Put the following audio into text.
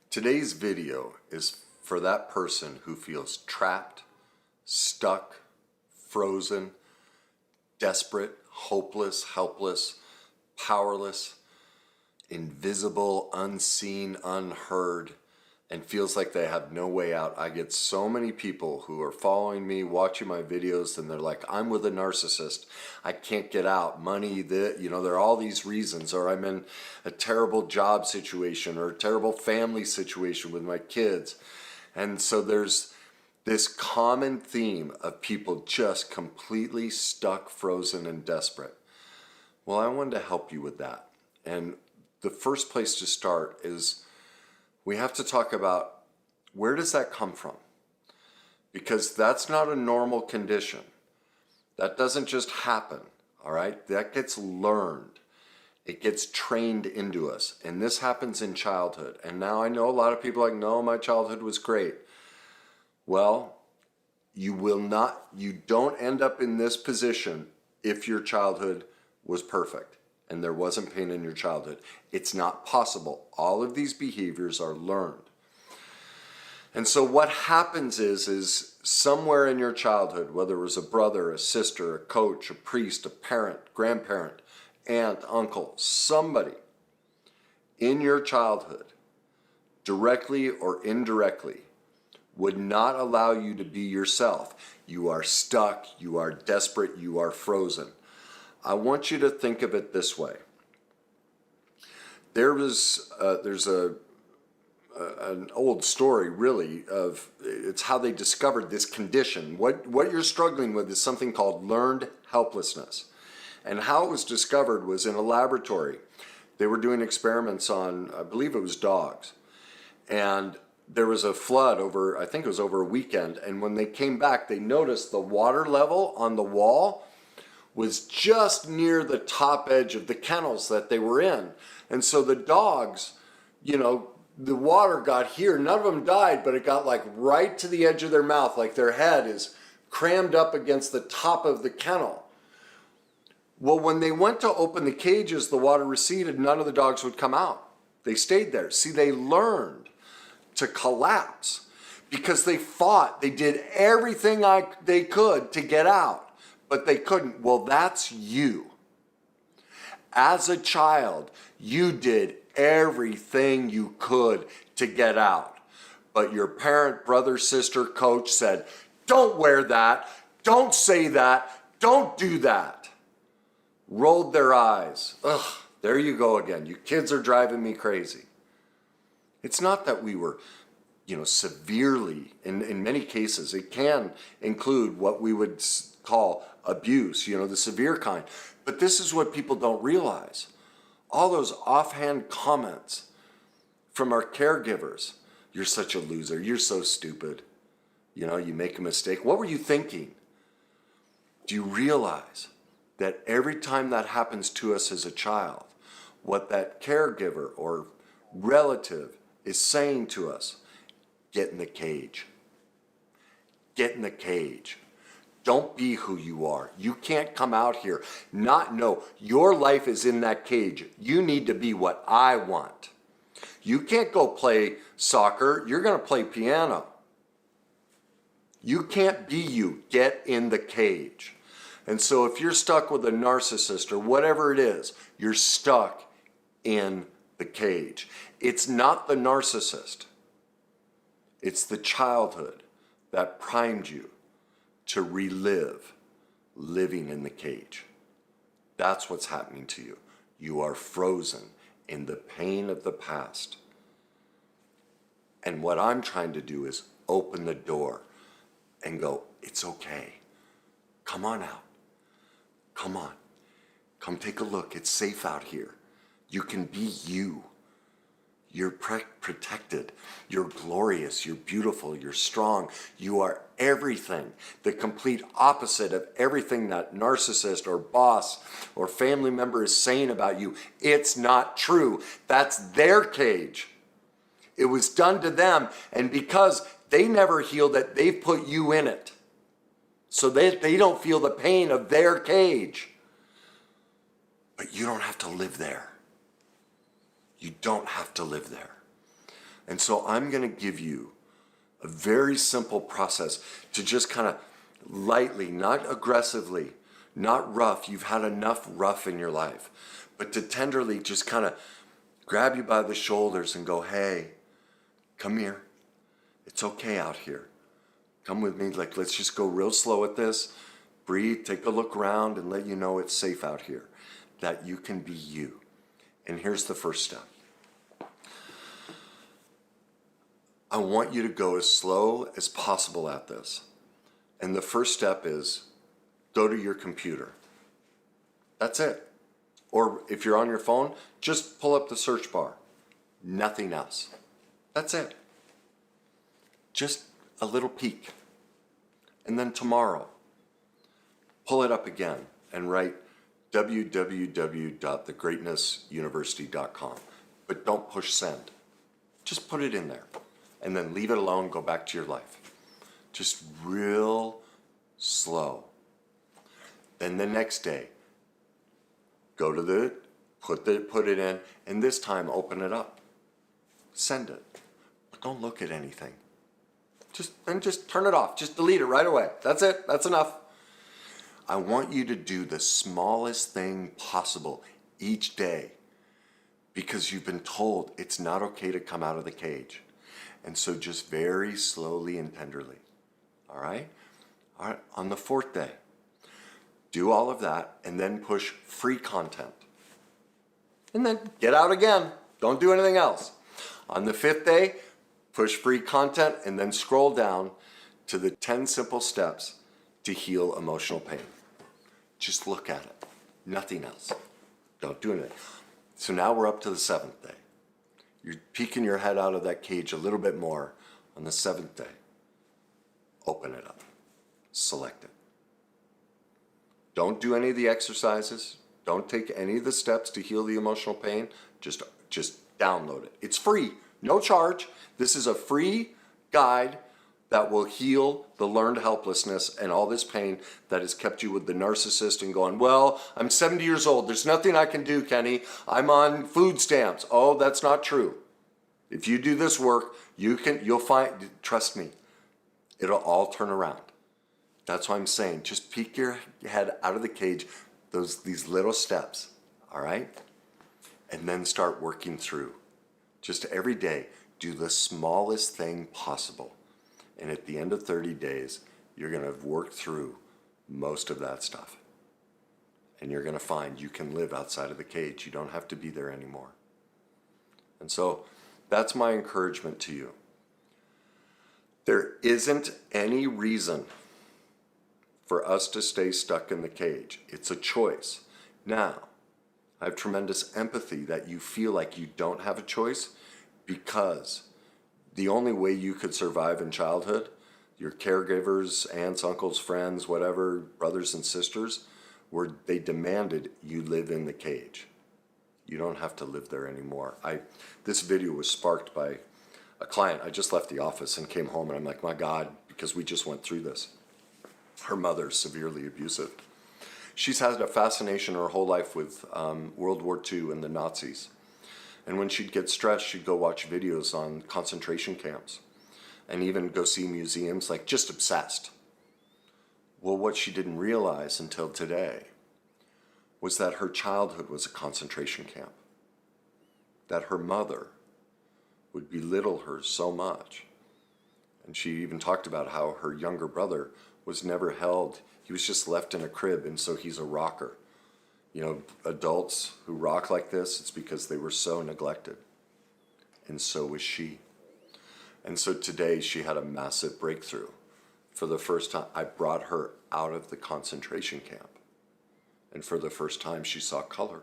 Today's video is for that person who feels trapped, stuck, frozen, desperate, hopeless, helpless, powerless, invisible, unseen, unheard, and feels like they have no way out. I get so many people who are following me, watching my videos, and they're like, I'm with a narcissist. I can't get out. Money, there are all these reasons, or I'm in a terrible job situation or a terrible family situation with my kids. And so there's this common theme of people just completely stuck, frozen, and desperate. Well, I wanted to help you with that. And the first place to start is we have to talk about, where does that come from? Because that's not a normal condition. That doesn't just happen, all right? That gets learned. It gets trained into us. And this happens in childhood. And now I know a lot of people are like, no, my childhood was great. Well, you don't end up in this position if your childhood was perfect and there wasn't pain in your childhood. It's not possible. All of these behaviors are learned. And so what happens is somewhere in your childhood, whether it was a brother, a sister, a coach, a priest, a parent, grandparent, aunt, uncle, somebody in your childhood, directly or indirectly, would not allow you to be yourself. You are stuck, you are desperate, you are frozen. I want you to think of it this way. There's an old story, really, of it's how they discovered this condition. What you're struggling with is something called learned helplessness. And how it was discovered was in a laboratory. They were doing experiments on, I believe it was dogs. And there was a flood I think it was over a weekend. And when they came back, they noticed the water level on the wall was just near the top edge of the kennels that they were in. And so the dogs, the water got here. None of them died, but it got like right to the edge of their mouth, like their head is crammed up against the top of the kennel. Well, when they went to open the cages, the water receded, none of the dogs would come out. They stayed there. See, they learned to collapse because they fought. They did everything they could to get out. But they couldn't. Well, that's you. As a child, you did everything you could to get out. But your parent, brother, sister, coach said, don't wear that, don't say that, don't do that. Rolled their eyes. Ugh, there you go again. You kids are driving me crazy. It's not that we were, severely, in many cases, it can include what we would call abuse, the severe kind. But this is what people don't realize. All those offhand comments from our caregivers. You're such a loser. You're so stupid. You make a mistake. What were you thinking? Do you realize that every time that happens to us as a child, what that caregiver or relative is saying to us, get in the cage. Get in the cage. Don't be who you are. You can't come out here. No, your life is in that cage. You need to be what I want. You can't go play soccer. You're going to play piano. You can't be you. Get in the cage. And so if you're stuck with a narcissist or whatever it is, you're stuck in the cage. It's not the narcissist. It's the childhood that primed you to relive living in the cage. That's what's happening to you. You are frozen in the pain of the past. And what I'm trying to do is open the door and go, it's okay. Come on out. Come on. Come take a look. It's safe out here. You can be you. You're protected. You're glorious. You're beautiful. You're strong. You are everything. The complete opposite of everything that narcissist or boss or family member is saying about you. It's not true. That's their cage. It was done to them. And because they never healed it, they've put you in it. So they don't feel the pain of their cage. But you don't have to live there. You don't have to live there. And so I'm going to give you a very simple process to just kind of lightly, not aggressively, not rough. You've had enough rough in your life, but to tenderly just kind of grab you by the shoulders and go, hey, come here. It's okay out here. Come with me. Like, let's just go real slow at this. Breathe, take a look around, and let you know it's safe out here, that you can be you. And here's the first step. I want you to go as slow as possible at this. And the first step is go to your computer. That's it. Or if you're on your phone, just pull up the search bar. Nothing else. That's it. Just a little peek. And then tomorrow, pull it up again and write www.thegreatnessuniversity.com. But don't push send. Just put it in there. And then leave it alone, go back to your life. Just real slow. Then the next day, go to put it in, and this time open it up. Send it. But don't look at anything. Just turn it off. Just delete it right away. That's it. That's enough. I want you to do the smallest thing possible each day because you've been told it's not okay to come out of the cage. And so just very slowly and tenderly. All right? All right. On the fourth day, do all of that and then push free content. And then get out again. Don't do anything else. On the fifth day, push free content and then scroll down to the 10 simple steps to heal emotional pain. Just look at it. Nothing else. Don't do anything. So now we're up to the seventh day. You're peeking your head out of that cage a little bit more on the seventh day. Open it up. Select it. Don't do any of the exercises. Don't take any of the steps to heal the emotional pain. Just download it. It's free. No charge. This is a free guide that will heal the learned helplessness and all this pain that has kept you with the narcissist and going, well, I'm 70 years old. There's nothing I can do, Kenny. I'm on food stamps. Oh, that's not true. If you do this work, you'll find, trust me, it'll all turn around. That's why I'm saying, just peek your head out of the cage, these little steps, all right? And then start working through. Just every day, do the smallest thing possible. And at the end of 30 days, you're going to have worked through most of that stuff. And you're going to find you can live outside of the cage. You don't have to be there anymore. And so that's my encouragement to you. There isn't any reason for us to stay stuck in the cage. It's a choice. Now, I have tremendous empathy that you feel like you don't have a choice because the only way you could survive in childhood, your caregivers, aunts, uncles, friends, whatever, brothers and sisters, they demanded you live in the cage. You don't have to live there anymore. This video was sparked by a client. I just left the office and came home and I'm like, my God, because we just went through this. Her mother's severely abusive. She's had a fascination her whole life with World War II and the Nazis. And when she'd get stressed, she'd go watch videos on concentration camps and even go see museums, like just obsessed. Well, what she didn't realize until today was that her childhood was a concentration camp, that her mother would belittle her so much. And she even talked about how her younger brother was never held. He was just left in a crib, and so he's a rocker. You know, adults who rock like this, it's because they were so neglected. And so was she. And so today she had a massive breakthrough. For the first time, I brought her out of the concentration camp. And for the first time, she saw color.